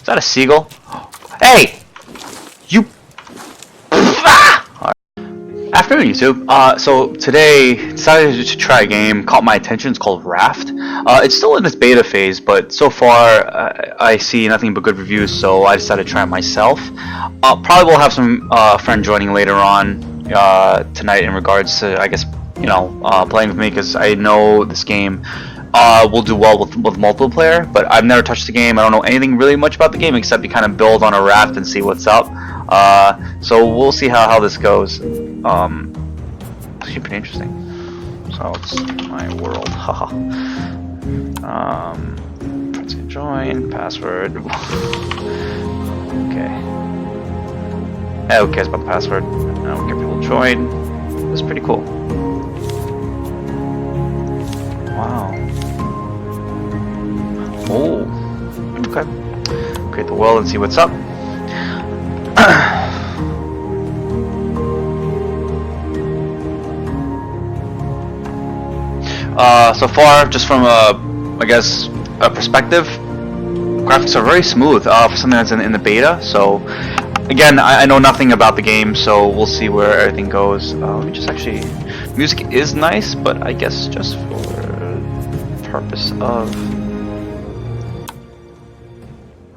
Is that a seagull? Hey! You... Afternoon, YouTube. So today, decided to try a game, caught my attention. It's called Raft. It's still in its beta phase, but so far I see nothing but good reviews, so I decided to try it myself. Probably will have some friend joining later on tonight in regards to, I guess, you know, playing with me, because I know this game will do well with multiplayer, but I've never touched the game. I don't know anything really much about the game except you kind of build on a raft and see what's up. So we'll see how this goes. Actually pretty interesting. So it's my world. Haha. Let's join. Password. Okay. Who cares about the password? I don't care if people join. It's pretty cool. Wow. Oh. Okay. Create the world and see what's up. So far, just from I guess a perspective, graphics are very smooth for something that's in the beta. So again, I know nothing about the game, so we'll see where everything goes. Let me just actually, music is nice, but I guess just for the purpose of,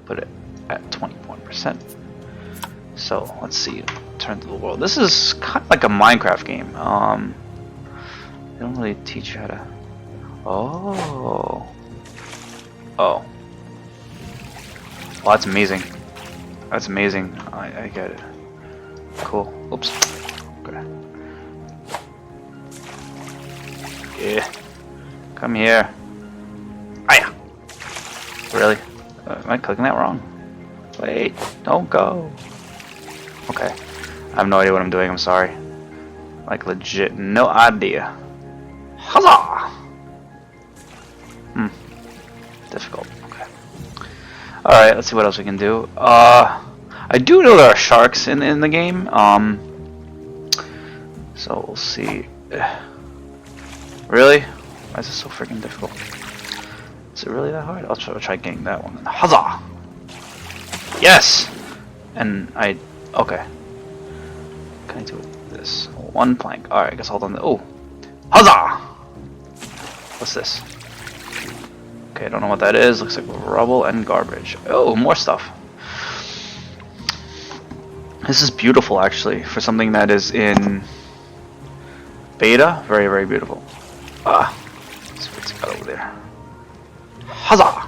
put it at 21%. So let's see, turn to the world. This is kind of like a Minecraft game. They don't really teach you how to. Oh. Well, that's amazing. That's amazing. I get it. Cool. Oops. Okay. Yeah. Come here. Aya. Really? Am I clicking that wrong? Wait. Don't go. Okay. I have no idea what I'm doing. I'm sorry. Like legit, no idea. Huzzah! Difficult. Okay. Alright, let's see what else we can do. I do know there are sharks in the game. So we'll see. Really? Why is this so freaking difficult? Is it really that hard? I'll try getting that one. Huzzah! Yes! And okay. Can I do this? One plank. Alright, I guess hold on. Oh! Huzzah! What's this? Okay, I don't know what that is. Looks like rubble and garbage. Oh, more stuff. This is beautiful, actually, for something that is in beta. Very, very beautiful. Let's see what's got over there. Huzzah!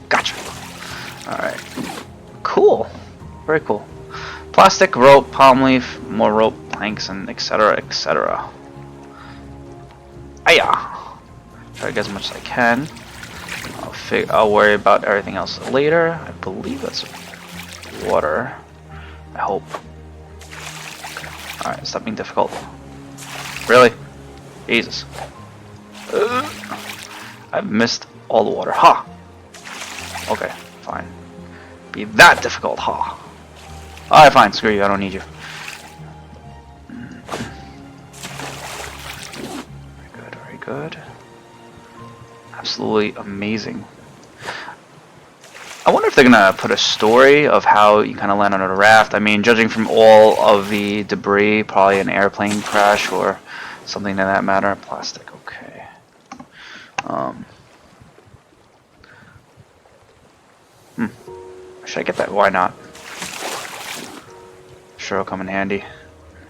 Gotcha. Alright. Cool. Very cool. Plastic, rope, palm leaf, more rope, planks, and etc., etc. Aya! Try to get as much as I can. I'll worry about everything else later. I believe that's water. I hope. Okay. Alright, stop being difficult. Really? Jesus. I've missed all the water. Ha! Okay, fine. Be that difficult, ha! Alright, fine. Screw you. I don't need you. Very good, very good. Absolutely amazing. I wonder if they're gonna put a story of how you kind of land on a raft. I mean, judging from all of the debris, probably an airplane crash or something to that matter. Plastic, okay. Should I get that? Why not? Sure, it'll come in handy.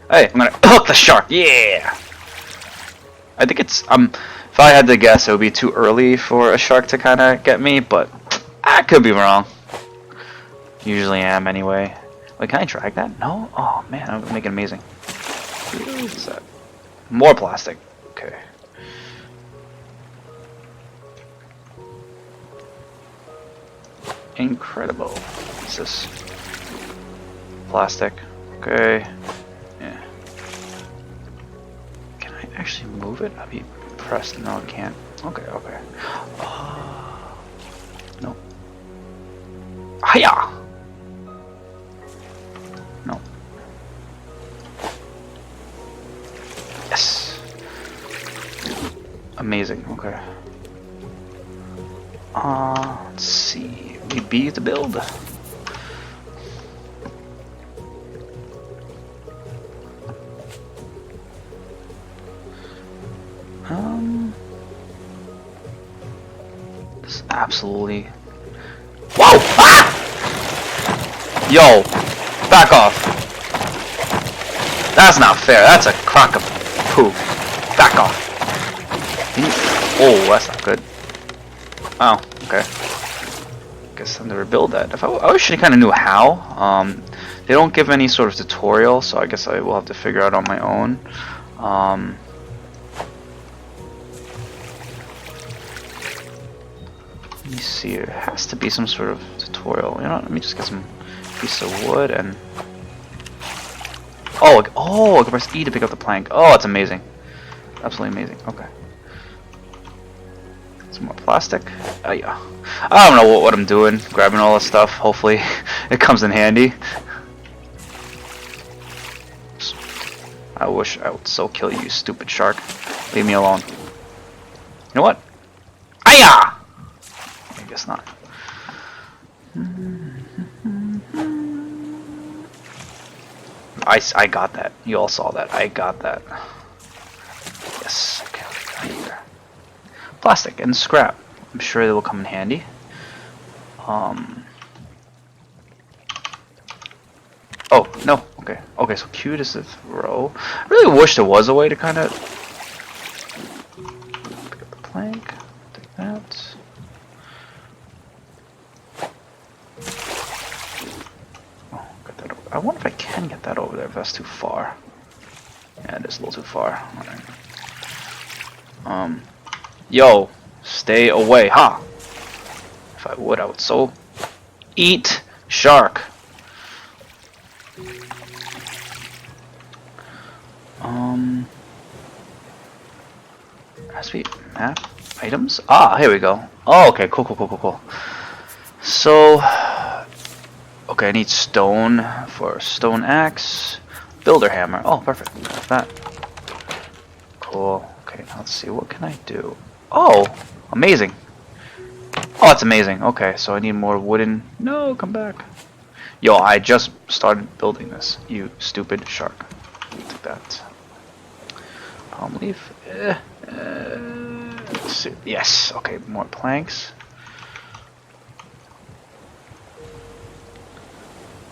Hey, I'm gonna hook the shark. Yeah. I think it's if I had to guess, it would be too early for a shark to kind of get me, but I could be wrong. Usually am anyway. Wait, can I drag that? No? Oh man, that would make it amazing. What's that? More plastic. Okay. Incredible. What's this? Plastic. Okay. Yeah. Can I actually move it? I'll be pressed. No, I can't. Okay, okay. No. Hiya! No. Yes. Amazing. Okay. Let's see. We beat the build. absolutely. Whoa! Ah! Yo, back off. That's not fair. That's a crock of poo. Back off. Oh, that's not good. Oh, okay. Guess time to rebuild that. If I wish I kind of knew how. They don't give any sort of tutorial, so I guess I will have to figure out on my own. Let me see. There has to be some sort of tutorial. You know what? Let me just get some piece of wood and. Oh, I can press E to pick up the plank. Oh, that's amazing. Absolutely amazing. Okay. Some more plastic. Oh yeah. I don't know what I'm doing. Grabbing all this stuff. Hopefully, it comes in handy. I wish I would so kill you, stupid shark. Leave me alone. You know what? Aya! I guess not. I got that. You all saw that. I got that. Yes. Okay. Here. Plastic and scrap. I'm sure they will come in handy. Oh no. Okay. Okay. So Q is the throw. I really wish there was a way to kind of pick up the plank. Take that. Oh, got that over. I wonder if I can get that over there. If that's too far. Yeah, it is a little too far. Alright. Yo, stay away, huh? If I would so eat shark. Has to be map items. Ah, here we go. Oh, okay, cool. So, okay, I need stone for stone axe, builder hammer. Oh, perfect. Got that. Cool. Okay, now let's see. What can I do? Oh, amazing. Oh, that's amazing. Okay, so I need more wooden. No, come back. Yo, I just started building this. You stupid shark. Take that. Palm leaf. Let's see. Yes. Okay, more planks.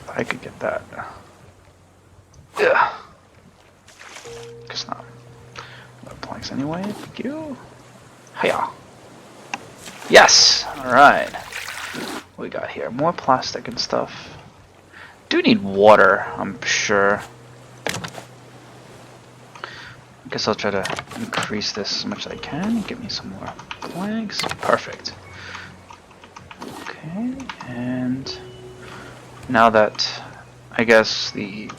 I could get that. Yeah. Guess not. No planks anyway. Thank you. Hiya. Yes. All right. What we got here? More plastic and stuff. Do need water, I'm sure. I guess I'll try to increase this as much as I can. Give me some more planks. Perfect. Okay, and now that I guess the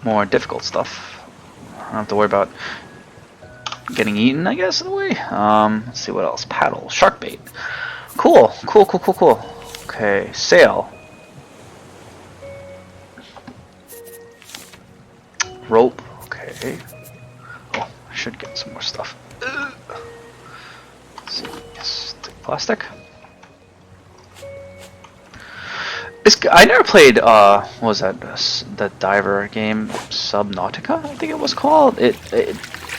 more difficult stuff, I don't have to worry about getting eaten, I guess, in a way. Let's see what else. Paddle, shark bait. Cool. Okay, sail. Rope. Okay. Oh, I should get some more stuff. Let's see. Yes, take plastic. I never played. What was that? The diver game, Subnautica, I think it was called. It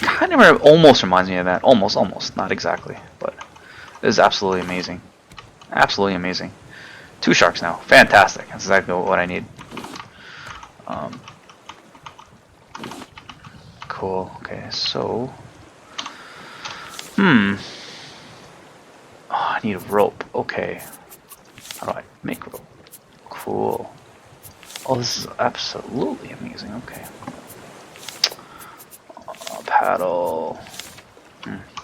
kind of almost reminds me of that. Almost. Not exactly, but it is absolutely amazing. Absolutely amazing. 2 sharks now. Fantastic. That's exactly what I need. Cool. Okay, so oh, I need a rope. Okay. How do I make rope? Cool. Oh, this is absolutely amazing. Okay. Paddle.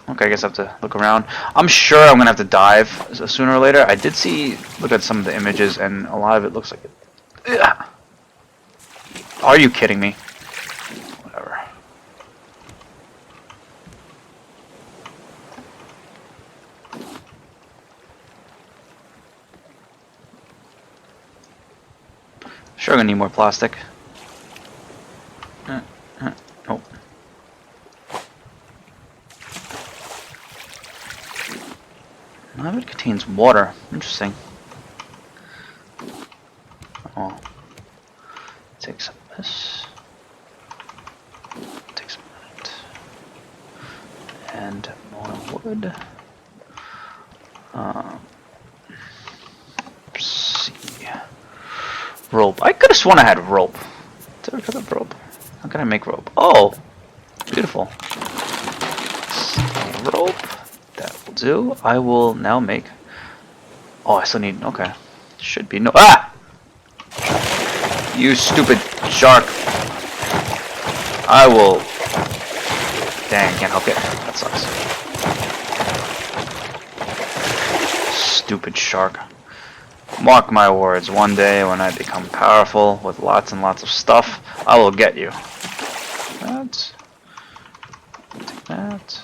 Okay, I guess I have to look around. I'm sure I'm gonna have to dive sooner or later. I did look at some of the images, and a lot of it looks like it. Ugh. Are you kidding me? Whatever. Sure, I'm gonna need more plastic. Nope. None of it contains water. Interesting. Oh. Take some of this. Take some of that. good. See. Rope. I could have sworn I had rope. Did I pick up rope? How can I make rope? Oh! Beautiful. Rope. That will do. I will now make... Oh, I still need... Okay. Should be no... Ah! You stupid shark. I will... Dang, can't help it. That sucks. Stupid shark. Mark my words, one day when I become powerful with lots and lots of stuff, I will get you. That. Take that.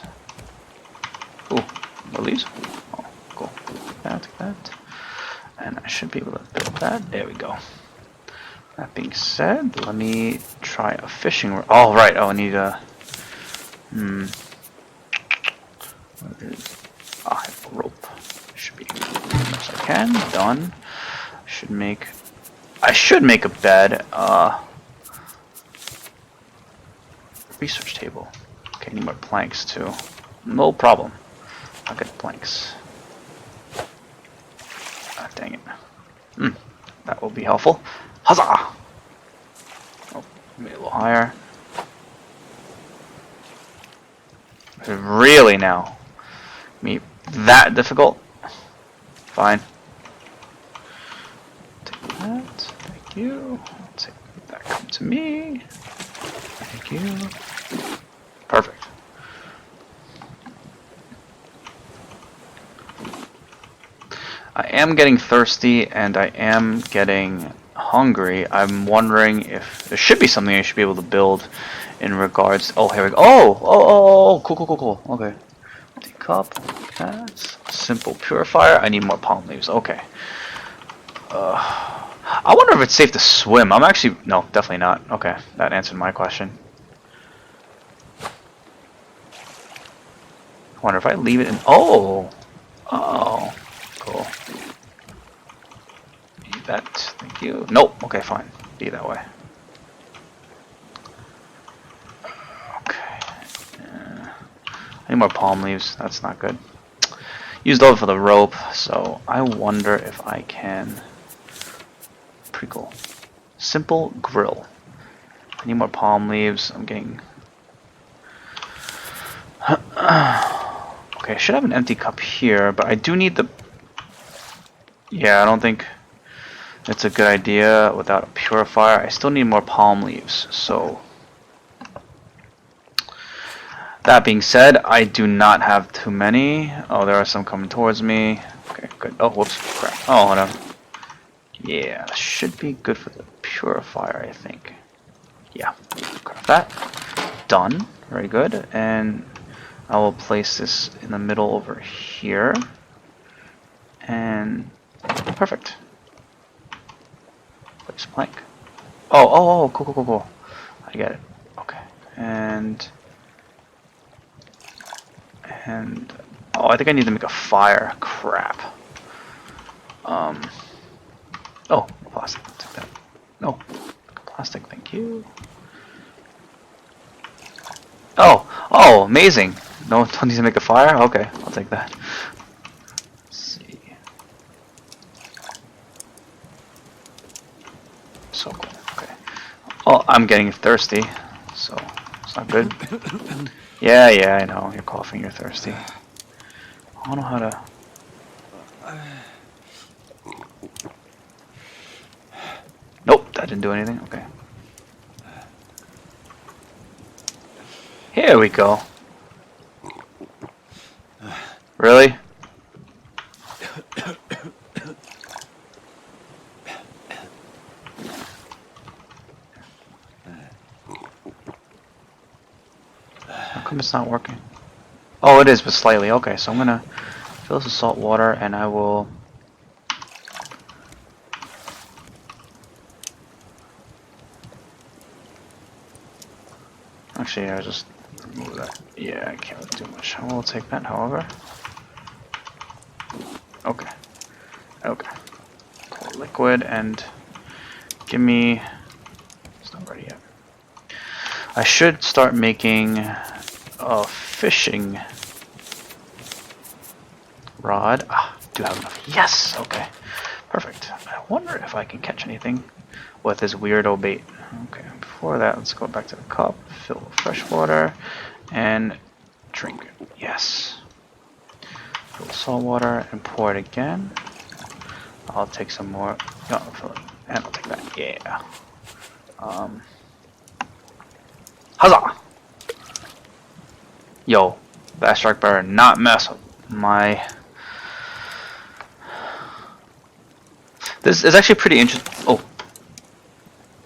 Ooh, what are these? Oh, cool. Take that, take that. And I should be able to build that. There we go. That being said, let me try a fishing rod. Oh, right. Oh, I need a... What is... I have a rope. Should be as much as I can. Done. I should make a bed. Research table. Okay, need more planks too. No problem. I'll get planks. Ah, dang it. That will be helpful. Huzzah! Oh, maybe a little higher. Really now? Me that difficult? Fine. Take that. Thank you. I'll take that. Come to me. Thank you. Perfect. I am getting thirsty and I am getting hungry. I'm wondering if there should be something I should be able to build in regards. Oh, here we go. Oh, cool. Okay. Empty cup. That's simple purifier. I need more palm leaves. Okay. I wonder if it's safe to swim. I'm actually no, definitely not. Okay, that answered my question. I wonder if I leave it in. Oh, cool. Eat that. Thank you. Nope. Okay, fine. Be that way. Okay. I need more palm leaves. That's not good. Used all for the rope, so I wonder if I can. Pretty cool. Simple grill. I need more palm leaves. I'm getting. Okay, I should have an empty cup here, but I do need the. Yeah, I don't think it's a good idea without a purifier. I still need more palm leaves, so. That being said, I do not have too many. Oh, there are some coming towards me. Okay, good. Oh, whoops. Crap. Oh, hold on. Yeah, should be good for the purifier, I think. Yeah, grab that. Done. Very good. And I will place this in the middle over here. And perfect. Place plank. Oh, cool. I get it. Okay. And oh, I think I need to make a fire. Crap. Oh, plastic. Take that. No, plastic. Thank you. Oh, amazing. No, don't need to make a fire. Okay, I'll take that. Let's see. So cool. Okay. Oh, I'm getting thirsty, so it's not good. Yeah, I know. You're coughing. You're thirsty. I don't know how to. Nope, that didn't do anything. Okay. Here we go. Really? How come it's not working? Oh, it is, but slightly. Okay, so I'm gonna fill this with salt water, and I will. Actually, I'll just remove that. Yeah, I can't do much. I will take that, however. Okay. Pour liquid and give me. It's not ready yet. I should start making a fishing Rod. Ah, do have enough. Yes! Okay. Perfect. I wonder if I can catch anything with this weirdo bait. Okay, before that, let's go back to the cup, fill with fresh water, and drink. Yes. Fill with salt water and pour it again. I'll take some more. No, fill it. And I'll take that. Yeah. Huzzah! Yo, that shark better not mess with my. This is actually pretty interesting. Oh,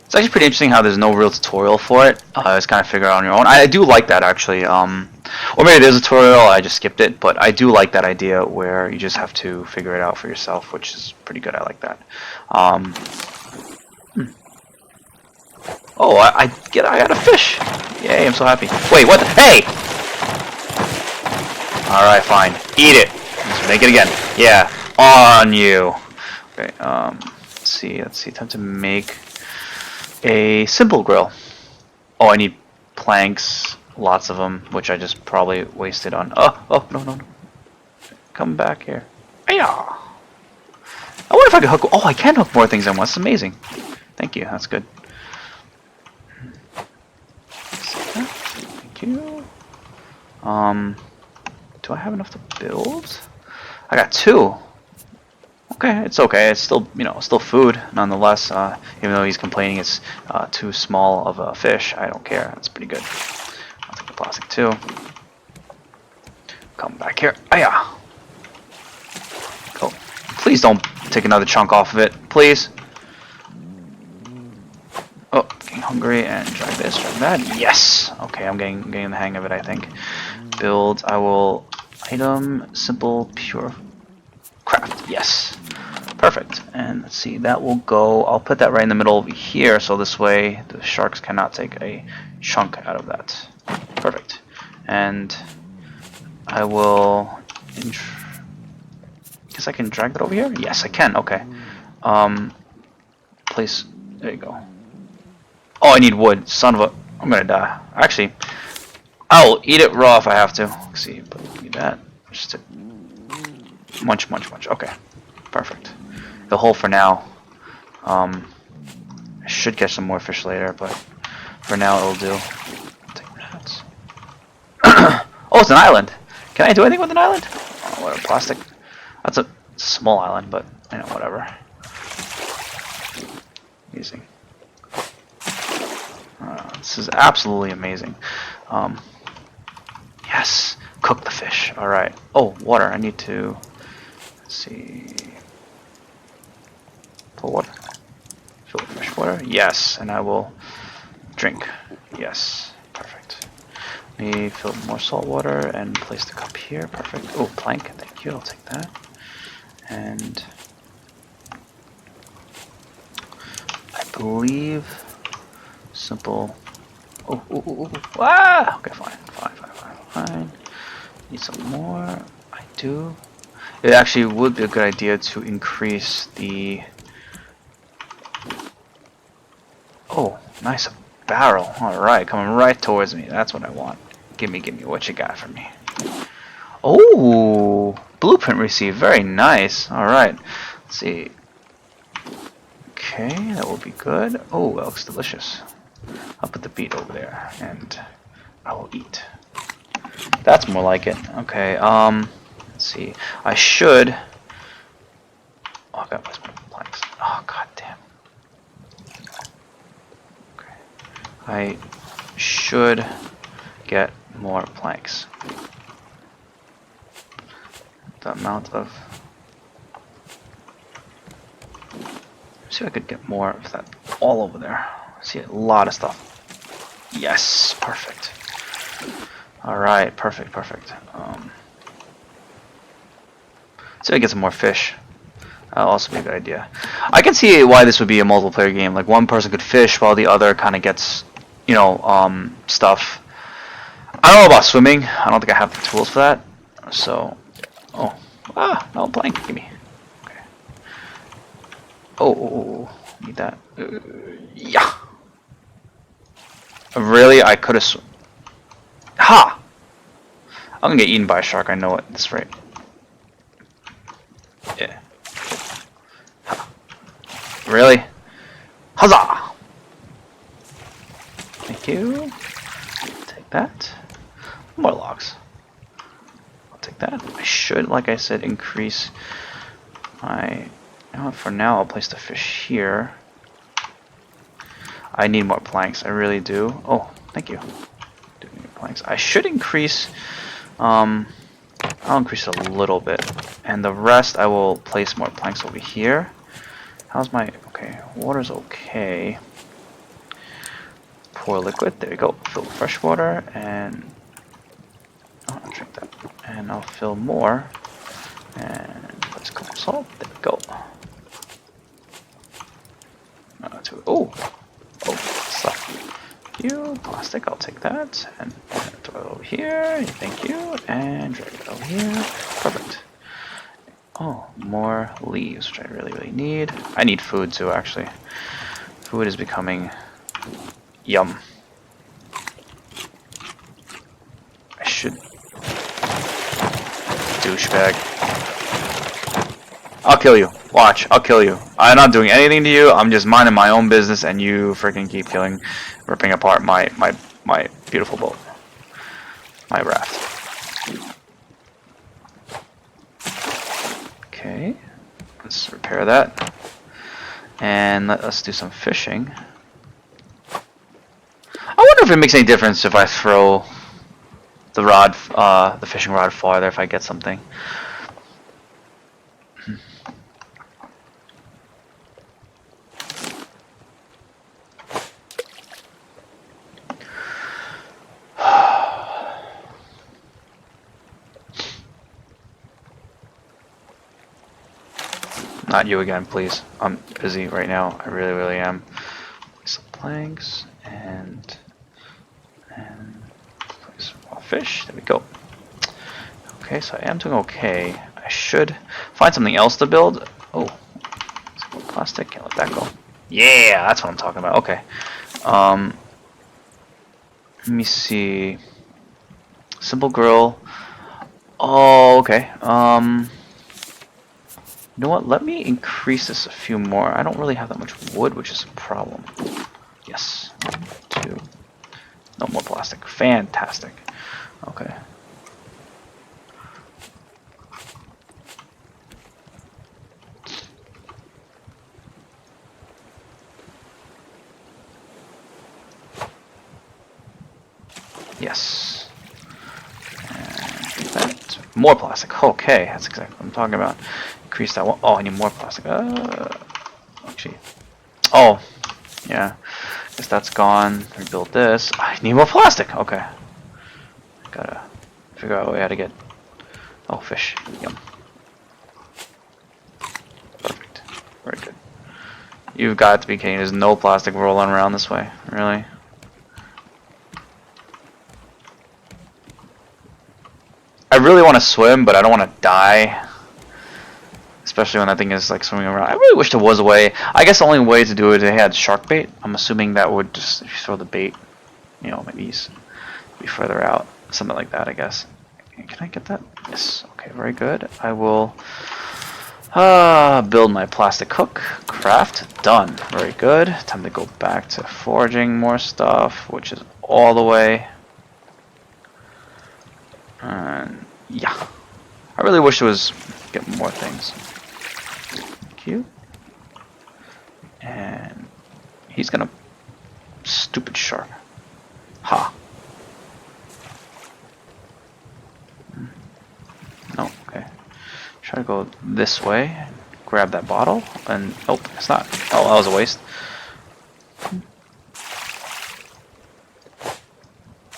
it's actually pretty interesting how there's no real tutorial for it. Just kind of figure it out on your own. I do like that actually. Or maybe there's a tutorial. I just skipped it, but I do like that idea where you just have to figure it out for yourself, which is pretty good. I like that. Oh, I got a fish. Yay! I'm so happy. Wait, what? Hey! All right, fine. Eat it. Let's make it again. Yeah, on you. Okay. Let's see. Time to make a simple grill. Oh, I need planks, lots of them, which I just probably wasted on. Oh, no. Come back here. Hiya! I wonder if I could hook. Oh, I can hook more things at once. That's amazing. Thank you. That's good. Thank you. Do I have enough to build? I got 2. Okay, it's okay. It's still, still food nonetheless. Even though he's complaining it's too small of a fish, I don't care. That's pretty good. I'll take the plastic too. Come back here. Aya! Go. Please don't take another chunk off of it, please. Oh, getting hungry and drag this, drag that. Yes. Okay, I'm getting the hang of it. I think. Build. I will item simple pure craft. Yes. Perfect. And let's see, that will go. I'll put that right in the middle over here, so this way the sharks cannot take a chunk out of that. Perfect. And I will. Guess I can drag that over here. Yes, I can. Okay. Place. There you go. Oh, I need wood. Son of a. I'm gonna die. Actually, I'll eat it raw if I have to. Let's see, but need that. Just to munch. Okay. Perfect. The hole for now. I should catch some more fish later, but for now it'll do. Take that. Oh, it's an island. Can I do anything with an island? Oh, whatever, plastic. That's a small island, but whatever. Amazing. This is absolutely amazing. Yes, cook the fish. All right. Oh, water. I need to. Let's see. Water. Fill with fresh water. Yes, and I will drink. Yes, perfect. Let me fill more salt water and place the cup here. Perfect. Oh, plank. Thank you. I'll take that. And I believe simple. Oh. Ah. Okay, fine. Need some more. I do. It actually would be a good idea to increase the. Oh, nice barrel. Alright, coming right towards me. That's what I want. Give me what you got for me. Oh, blueprint received. Very nice. Alright, let's see. Okay, that will be good. Oh, that looks delicious. I'll put the beet over there, and I will eat. That's more like it. Okay, let's see. I should. Oh, I got some planks. Oh, god damn. I should get more planks. The amount of. See if I could get more of that all over there. See a lot of stuff. Yes, perfect. All right, perfect. See if I get some more fish. That'll also be a good idea. I can see why this would be a multiplayer game. Like one person could fish while the other kind of gets, stuff. I don't know about swimming. I don't think I have the tools for that. So, no plank. Give me. Okay. Oh, need that. Yeah. Really, I could have. Ha! I'm gonna get eaten by a shark. I know it. That's right. Yeah. Really? Huzzah! Thank you. Take that. More logs. I'll take that. I should, like I said, increase my... for now, I'll place the fish here. I need more planks. I really do. Oh, thank you. Do need planks. I should increase... I'll increase it a little bit. And the rest, I will place more planks over here. How's my... Okay, water's okay. Pour liquid. There we go. Fill fresh water and... Oh, I'll drink that. And I'll fill more. And let's go salt. There we go. Oh! Oh, stuff. You, plastic, I'll take that. And throw it over here. Thank you. And drag it over here. Perfect. Oh, more leaves, which I really need. I need food too, actually. Food is becoming yum. I should... Douchebag. I'll kill you. Watch, I'll kill you. I'm not doing anything to you. I'm just minding my own business, and you freaking keep ripping apart my beautiful boat, my raft. Okay, let's repair that, and let us do some fishing. I wonder if it makes any difference if I throw the rod, the fishing rod farther if I get something. Not you again, please. I'm busy right now. I really am. Some planks and place more fish. There we go. Okay, so I am doing okay. I should find something else to build. Oh, some more plastic. Can't let that go. Yeah, that's what I'm talking about. Okay. Let me see. Simple grill. Oh, okay. You know what? Let me increase this a few more. I don't really have that much wood, which is a problem. Yes. 2. No more plastic. Fantastic. Okay. Yes. And that. More plastic. Okay, that's exactly what I'm talking about. Increase that one. Oh, I need more plastic. Actually. Oh, yeah. Guess that's gone. Rebuild this. I need more plastic. Okay. Gotta figure out a way how to get. Oh, fish. Yum. Perfect. Very good. You've got to be kidding. There's no plastic rolling around this way. Really? I really want to swim, but I don't want to die. Especially when that thing is like swimming around. I really wish there was a way. I guess the only way to do it is they had shark bait. I'm assuming that would just, if you throw the bait, you know, maybe be further out. Something like that, I guess. Can I get that? Yes. Okay, very good. I will build my plastic hook. Craft. Done. Very good. Time to go back to foraging more stuff, which is all the way. And yeah. I really wish there was get more things. Thank you. And he's gonna stupid shark. Ha. No, okay. Try to go this way. Grab that bottle and nope, it's not. Oh, that was a waste.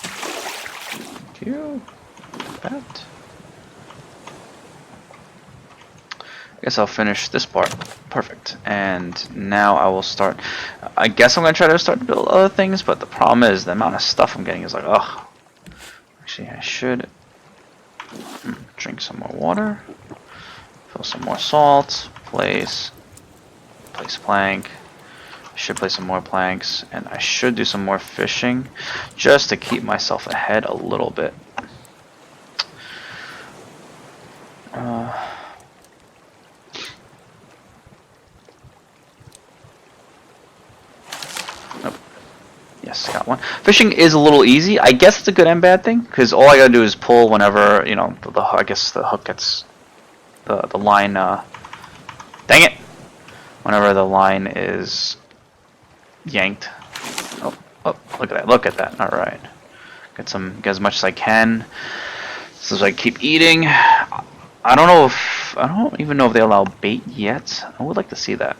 Thank you. That. I guess I'll finish this part. Perfect. And now I will start. I guess I'm going to try to start to build other things, but the problem is the amount of stuff I'm getting is like, ugh. Actually, I should drink some more water. Fill some more salt. Place plank. I should place some more planks. And I should do some more fishing just to keep myself ahead a little bit. Just got one. Fishing is a little easy. I guess it's a good and bad thing, because all I gotta do is pull whenever, you know, I guess the hook gets the line. Dang it! Whenever the line is yanked. Oh, look at that! Look at that! All right, get as much as I can. So as I keep eating. I don't even know if they allow bait yet. I would like to see that.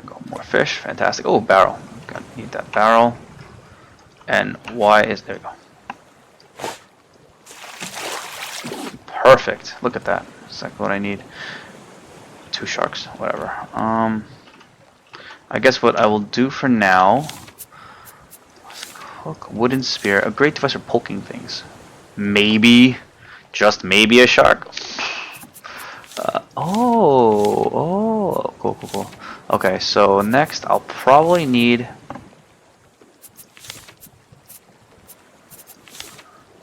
Go more fish, fantastic. Oh, barrel. Need that barrel. And why is there? We go. Perfect. Look at that. Exactly what I need. 2 sharks. Whatever. I guess what I will do for now. Hook, wooden spear, a great device for poking things. Maybe, just maybe a shark. Cool. Okay, so next I'll probably need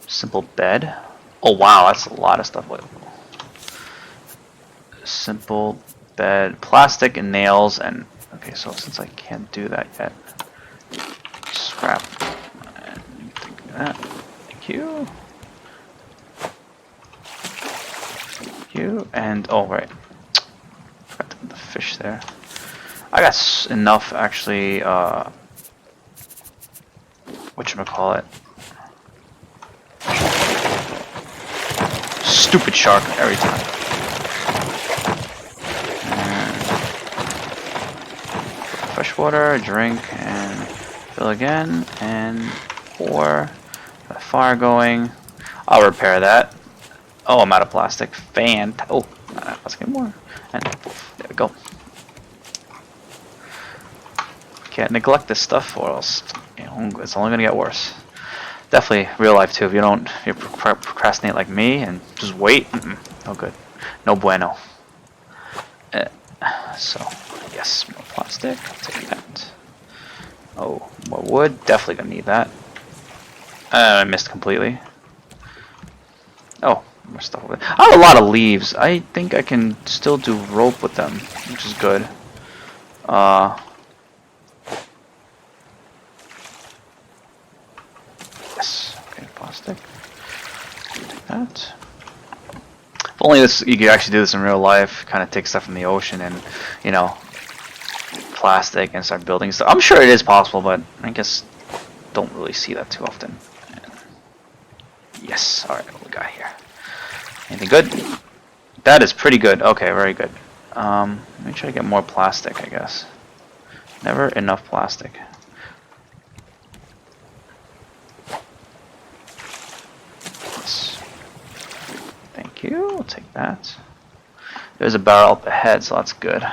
simple bed. Oh wow, that's a lot of stuff. Simple bed, plastic and nails, and okay. So since I can't do that yet, scrap. And think of that. Thank you. And oh right, forgot to put the fish there. I got enough actually. Whatchamacallit? Stupid shark every time. And fresh water, drink, and fill again, and pour. Got a fire going. I'll repair that. Oh, I'm out of plastic. Oh, let's get more. And poof, there we go. Can't neglect this stuff, or else it's only gonna get worse. Definitely real life too. If you procrastinate like me and just wait, no good, no bueno. So yes, more plastic. I'll take that. Oh, more wood. Definitely gonna need that. I missed completely. Oh. More stuff over there. I have a lot of leaves. I think I can still do rope with them, which is good. Yes. Okay, plastic. Take that. If only you could actually do this in real life. Kind of take stuff from the ocean and, you know, plastic and start building stuff. I'm sure it is possible, but I guess don't really see that too often. Yes. All right. What we got here? Anything good? That is pretty good. Okay, very good. Let me try to get more plastic, I guess. Never enough plastic. Yes. Thank you. I'll take that. There's a barrel up ahead, so that's good.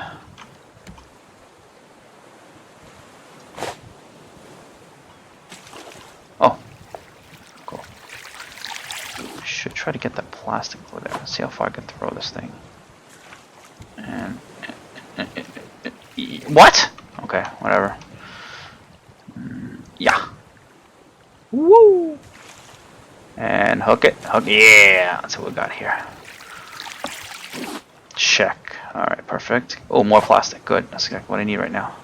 Oh. Cool. Should try to get that plastic over there. Let's see how far I can throw this thing. And what? Okay, whatever. Yeah. Woo! And hook it. Yeah, that's what we got here. Check. Alright, perfect. Oh, more plastic. Good. That's exactly what I need right now.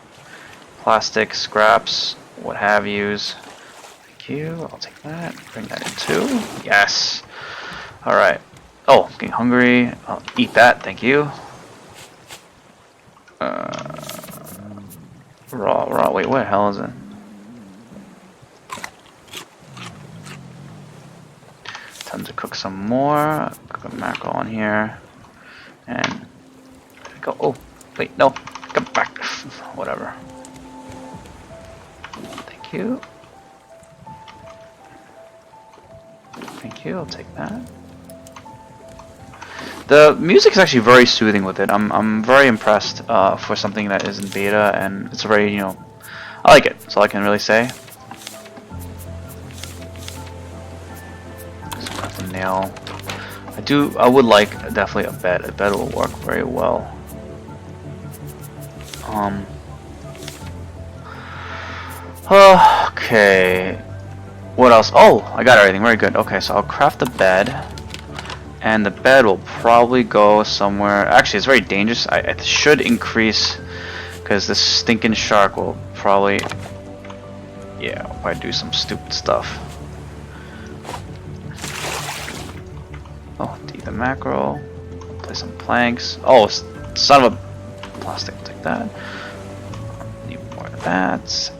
Plastic, scraps, what have yous. Thank you. I'll take that. Bring that in too. Yes. Alright. Oh, I'm getting hungry. I'll eat that. Thank you. Raw. Wait, what the hell is it? Time to cook some more. Cook a mackerel on here. And go. Oh, wait, no. Come back. Whatever. Thank you. Thank you. I'll take that. The music is actually very soothing with it. I'm very impressed for something that is in beta, and it's very, you know, I like it. That's all I can really say. So I have to nail. I would like definitely a bed. A bed will work very well. Okay. What else? Oh, I got everything. Very good. Okay, so I'll craft the bed. And the bed will probably go somewhere. Actually, it's very dangerous. It should increase because this stinking shark will probably Yeah, I'll probably do some stupid stuff. Oh, eat the mackerel. Place some planks. Oh, son of a plastic. Take that. Need more of that.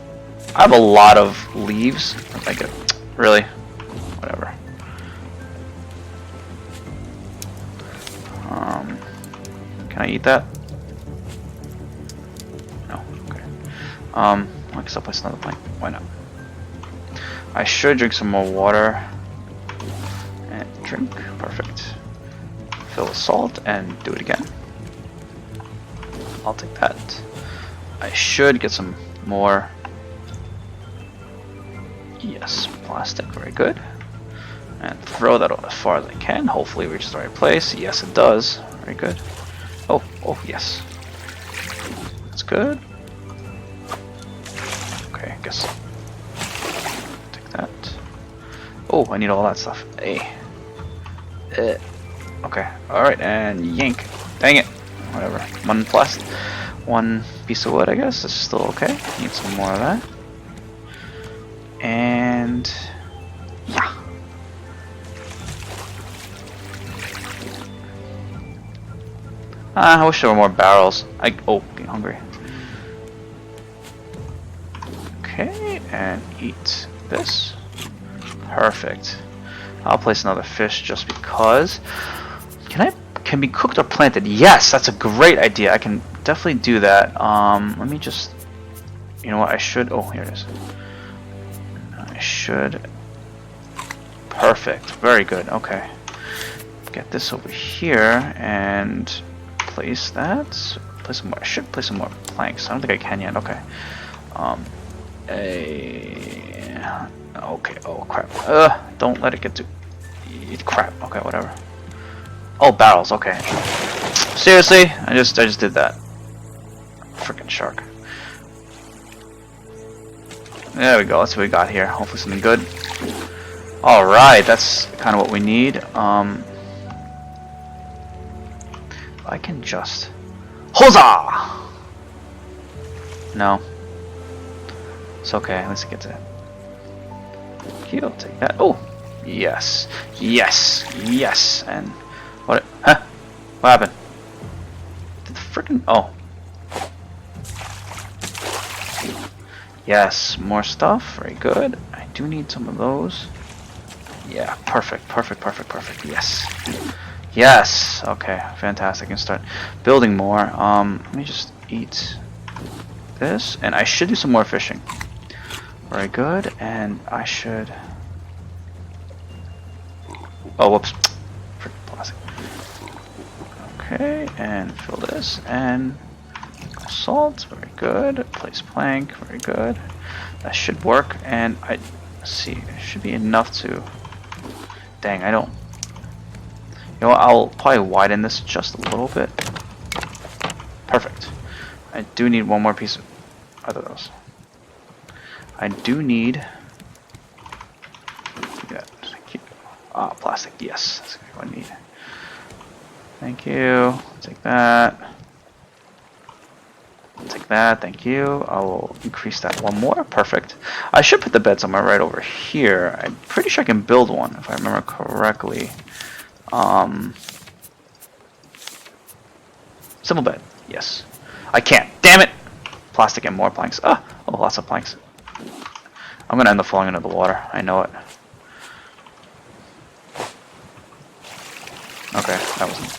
I have a lot of leaves. I get really, whatever. Can I eat that? No. Okay. I guess I'll place another plank. Why not? I should drink some more water. And drink. Perfect. Fill with salt and do it again. I'll take that. I should get some more. Yes, plastic. Very good. And throw that as far as I can. Hopefully it reaches the right place. Yes, it does. Very good. Oh, yes. That's good. Okay, I guess. Take that. Oh, I need all that stuff. Hey. Okay. Alright, and yank. Dang it. Whatever. One piece of wood, I guess. Is still okay. Need some more of that. And yeah. I wish there were more barrels. Oh, getting hungry. Okay, and eat this. Perfect. I'll place another fish just because. Can be cooked or planted? Yes, that's a great idea. I can definitely do that. Let me just. You know what? I should. Oh, here it is. I should. Perfect. Very good. Okay. Get this over here and place that. Place some more. I should place some more planks. I don't think I can yet. Okay. Okay. Oh crap. Don't let it get to. Crap. Okay. Whatever. Oh, barrels. Okay. Seriously? I just did that. Freaking shark. There we go. That's what we got here. Hopefully something good. All right. That's kind of what we need. I can just. Huzzah! No. It's okay. At least it gets it. Okay, I'll take that. Oh, yes, yes, yes. And what? Huh? What happened? Did the freaking? Oh. Yes, more stuff. Very good. I do need some of those. Yeah, perfect, perfect, perfect, perfect. Yes. Yes. Okay, fantastic. I can start building more. Let me just eat this, and I should do some more fishing. Very good, and I should. Oh, whoops. Freaking plastic. Okay, and fill this, and salt. Very good. Place plank. Very good. That should work, and let's see. It should be enough to. Dang, I don't. You know what, I'll probably widen this just a little bit. Perfect. I do need one more piece of other those. I do need. Yeah, thank you. Ah, plastic. Yes, that's what I need. Thank you. Take that. Take that. Thank you. I will increase that one more. Perfect. I should put the bed somewhere right over here. I'm pretty sure I can build one if I remember correctly. Simple bed. Yes. I can't. Damn it! Plastic and more planks. Oh, lots of planks. I'm gonna end up falling into the water. I know it. Okay, that wasn't.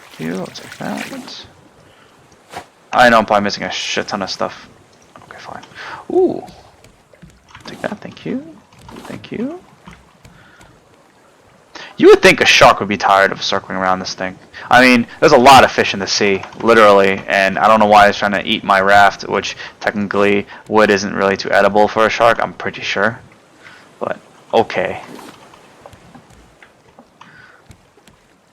Thank you. I'll take that. I know I'm probably missing a shit ton of stuff. Okay, fine. Ooh. Take that. Thank you. Thank you. You would think a shark would be tired of circling around this thing. I mean, there's a lot of fish in the sea, literally, and I don't know why it's trying to eat my raft, which technically wood isn't really too edible for a shark, I'm pretty sure. But okay.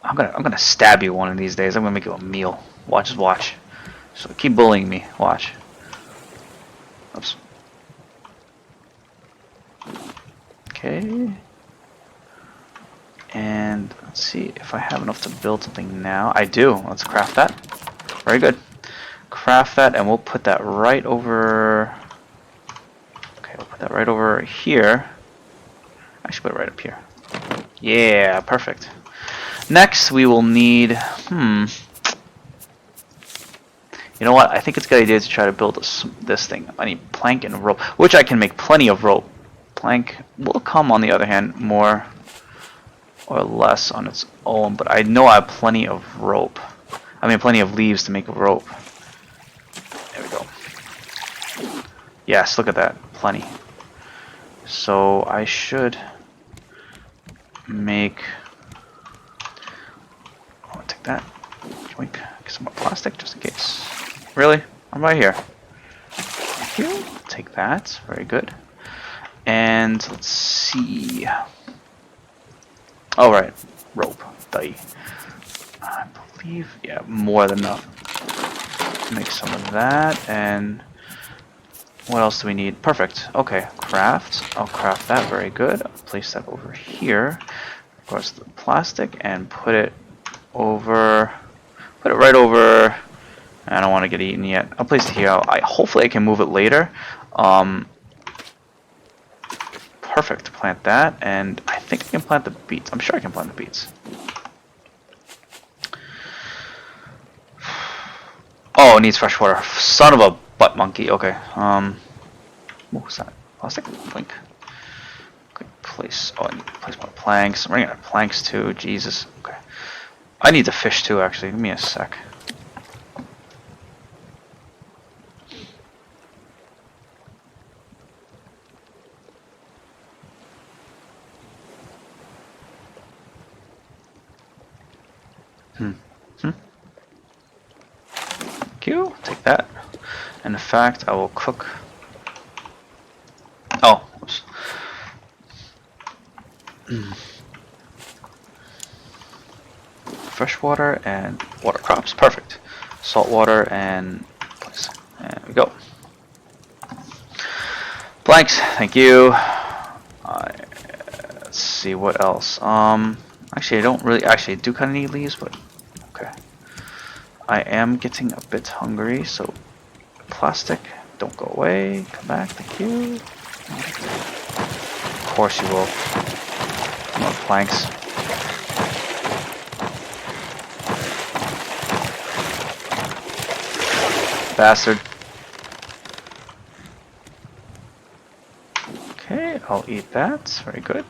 I'm gonna stab you one of these days. I'm gonna make you a meal. Just watch. So keep bullying me. Watch. Oops. Okay. And let's see if I have enough to build something now. I do. Let's craft that. Very good. Craft craft that, and we'll put that right over. Okay, we'll put that right over here. I should put it right up here. Yeah, perfect. Next, we will need. You know what? I think it's a good idea to try to build this thing. I need plank and rope, which I can make plenty of rope. Plank will come, on the other hand, more or less on its own, but I know I have plenty of rope. I mean, plenty of leaves to make a rope. There we go. Yes, look at that. Plenty. So I should make... I'll take that. Joink. Get some more plastic just in case. Really? I'm right here. Thank you. Take that. Very good. And let's see. Oh, right. Rope. Die. I believe, yeah, more than enough. Make some of that. And what else do we need? Perfect. Okay. Craft. I'll craft that. Very good. I'll place that over here. Of course, the plastic, and put it over. Put it right over. I don't want to get eaten yet. I'll place it here. Hopefully I can move it later. Perfect to plant that, and I think I can plant the beets. I'm sure I can plant the beets. Oh, it needs fresh water. Son of a butt monkey. Okay. What was that? Plastic? Blink. Okay, place. Oh, I need to place more planks. I'm running out of planks too. Jesus. Okay. I need the fish too, actually. Give me a sec. Thank you. Take that. And in fact, I will cook. Oh. Oops. Fresh water and water crops. Perfect. Salt water and place. There we go. Planks. Thank you. Let's see what else. Actually, I don't really. Actually, I do kind of need leaves, but okay. I am getting a bit hungry, so plastic, don't go away. Come back. Thank you. Of course you will. More planks. Bastard. Okay, I'll eat that. Very good.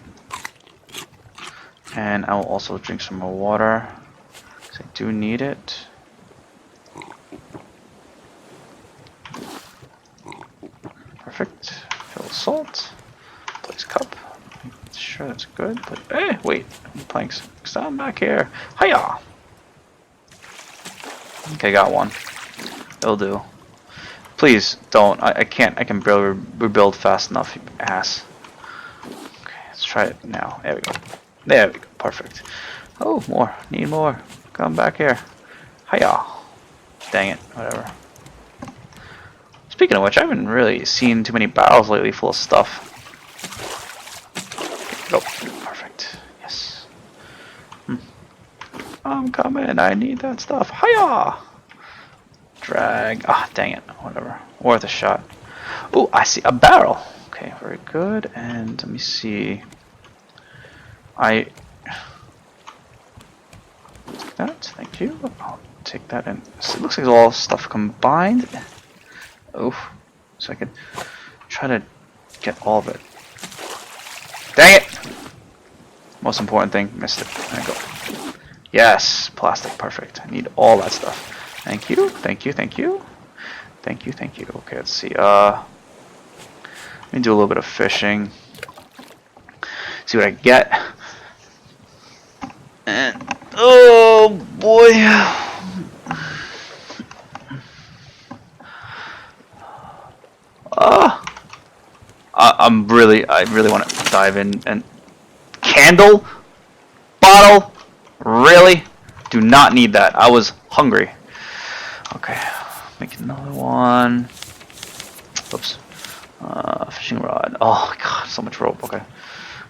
And I will also drink some more water, because I do need it. Perfect. Fill with salt. Place cup. Sure, that's good. But hey, wait. Planks. Stand back here. Hiya! Okay, got one. It'll do. Please don't. I can't. I can barely rebuild fast enough, you ass. Okay, let's try it now. There we go. There we go. Perfect. Oh, more. Need more. Come back here. Hiya. Dang it. Whatever. Speaking of which, I haven't really seen too many barrels lately full of stuff. Oh, perfect. Yes. I'm coming. I need that stuff. Hiya! Drag. Ah, dang it. Whatever. Worth a shot. Oh, I see a barrel. Okay, very good. And let me see. Take that. Thank you. I'll take that in. So it looks like all stuff combined. Oh, so I could try to get all of it. Dang it! Most important thing, missed it. There we go. Yes, plastic, perfect. I need all that stuff. Thank you, thank you, thank you. Thank you, thank you. Okay, let's see. Let me do a little bit of fishing. See what I get. And, oh boy. I really want to dive in and candle bottle. Really? Do not need that. I was hungry. Okay, make another one. Oops. Fishing rod. Oh god, so much rope. Okay,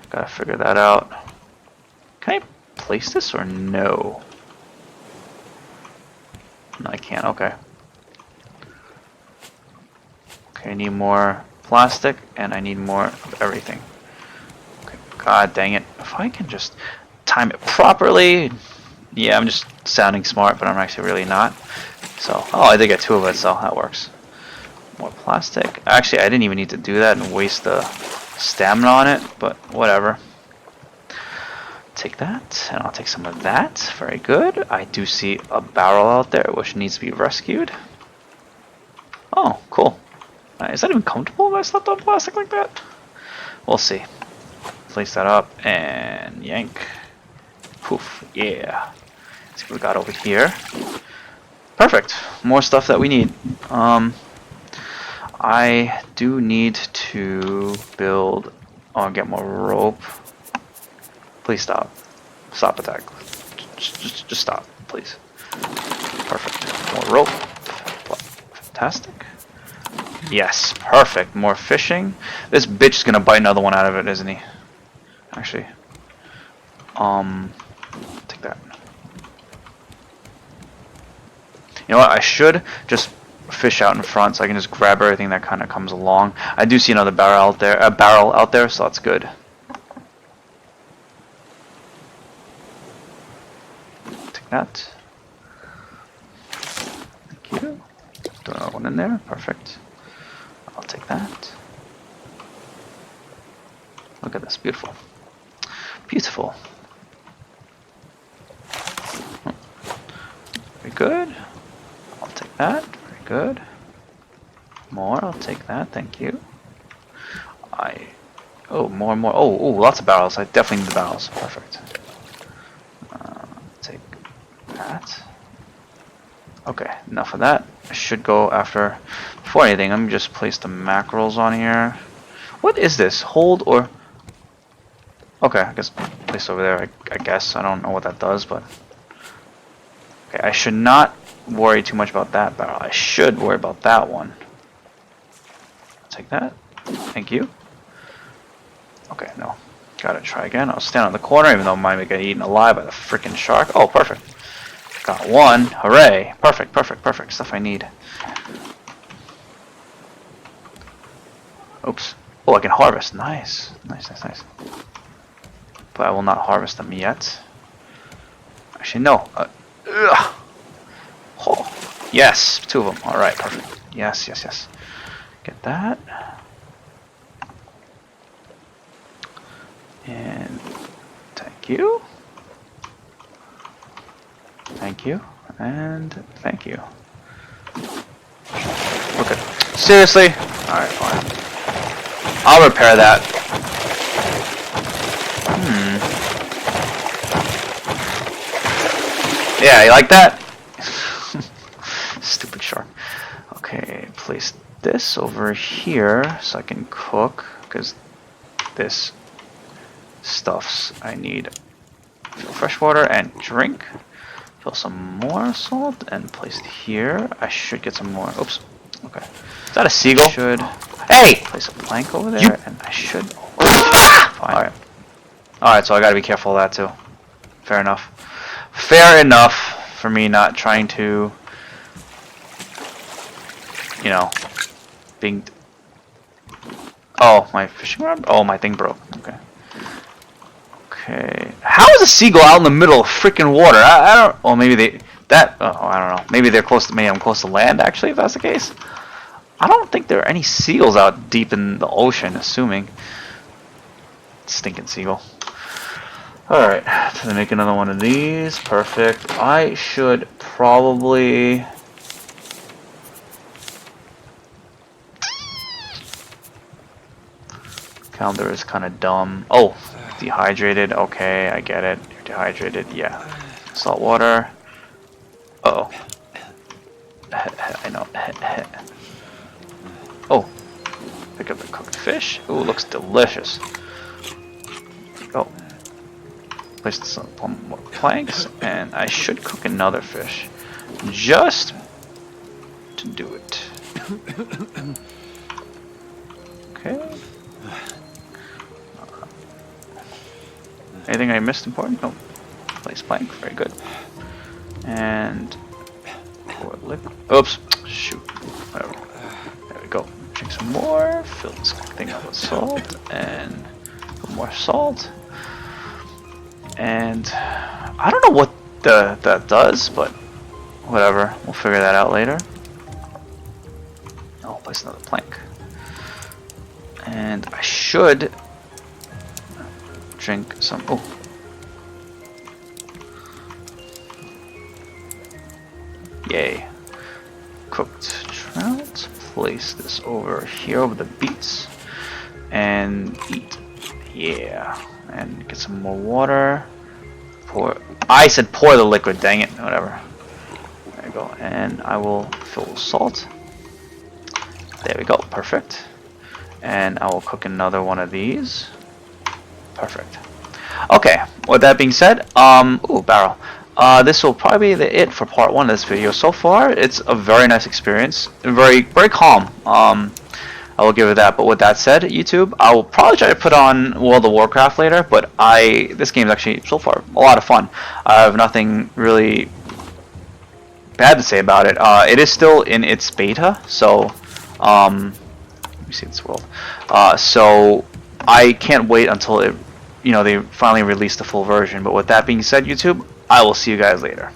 gotta figure that out. Can I place this or no? No, I can't. Okay. Okay, I need more plastic, and I need more of everything. Okay, god dang it. If I can just time it properly. Yeah, I'm just sounding smart, but I'm actually really not. So, oh, I did get 2 of it, so that works. More plastic. Actually, I didn't even need to do that and waste the stamina on it, but whatever. Take that, and I'll take some of that. Very good. I do see a barrel out there which needs to be rescued. Oh, cool. Is that even comfortable if I slept on plastic like that? We'll see. Place that up and yank. Poof. Yeah. Let's see what we got over here. Perfect. More stuff that we need. I do need to build or get more rope. Please stop. Stop attack. Just stop, please. Perfect. More rope. Fantastic. Yes, perfect. More fishing. This bitch is gonna bite another one out of it, isn't he? Actually. Take that. You know what? I should just fish out in front so I can just grab everything that kind of comes along. I do see another barrel out there, so that's good. Take that. Thank you. Throw another one in there. Perfect. I'll take that. Look at this. Beautiful. Beautiful. Very good. I'll take that. Very good. More. I'll take that. Thank you. Oh, more and more. Oh, lots of barrels. I definitely need the barrels. Perfect. Take that. Okay, enough of that. I should go after. Before anything, let me just place the mackerels on here. What is this? Hold or? Okay, I guess place over there. I guess I don't know what that does, but okay. I should not worry too much about that barrel. I should worry about that one. Take that. Thank you. Okay, no. Gotta try again. I'll stand on the corner, even though I might get eaten alive by the freaking shark. Oh, perfect. Got one. Hooray. Perfect, perfect, perfect. Stuff I need. Oops. Oh, I can harvest. Nice. Nice, nice, nice. But I will not harvest them yet. Actually, no. Oh. Yes, 2 of them. Alright, perfect. Yes, yes, yes. Get that. And thank you. Thank you. And thank you. Okay. Seriously? Alright, fine. I'll repair that. Yeah, you like that? Stupid shark. Okay, place this over here so I can cook, because this stuffs I need. Fill fresh water and drink. Fill some more salt and place it here. I should get some more. Oops. Okay. Is that a seagull? Should. Hey! Place a plank over there and I should. Fine. Alright. Alright, so I gotta be careful of that too. Fair enough. Fair enough for me not trying to, you know, being. Oh, my fishing rod? Oh, my thing broke. Okay. Okay. How is a seagull out in the middle of freaking water? I don't. Oh, maybe they. That. Oh, I don't know. Maybe they're close to me. I'm close to land, actually, if that's the case. I don't think there are any seagulls out deep in the ocean, assuming. Stinking seagull. Alright. So make another one of these. Perfect. I should probably. Calendar is kind of dumb. Oh, dehydrated. Okay, I get it. You're dehydrated. Yeah. Salt water. Uh oh. I know. Oh. Pick up the cooked fish. Ooh, looks delicious. Oh. Place some more planks, and I should cook another fish. Just to do it. Okay. Anything I missed important? Nope. Place plank. Very good. And oops. Shoot. Whatever. There we go. drink some more, fill this thing up with salt, and put more salt. And I don't know what that does, but whatever, we'll figure that out later. I'll place another plank. And I should drink some, oh. Yay. Cooked trout. Place this over here over the beets. And eat. Yeah. And get some more water. Pour. I said pour the liquid, dang it. Whatever. There you go. And I will fill with salt. There we go. Perfect. And I will cook another one of these. Perfect. Okay. With that being said, ooh, barrel. This will probably be it for part 1 of this video. So far, it's a very nice experience. Very calm. I will give it that. But with that said, YouTube, I will probably try to put on World of Warcraft later. But this game is actually, so far, a lot of fun. I have nothing really bad to say about it. It is still in its beta. So, let me see this world. So, I can't wait until they finally release the full version. But with that being said, YouTube, I will see you guys later.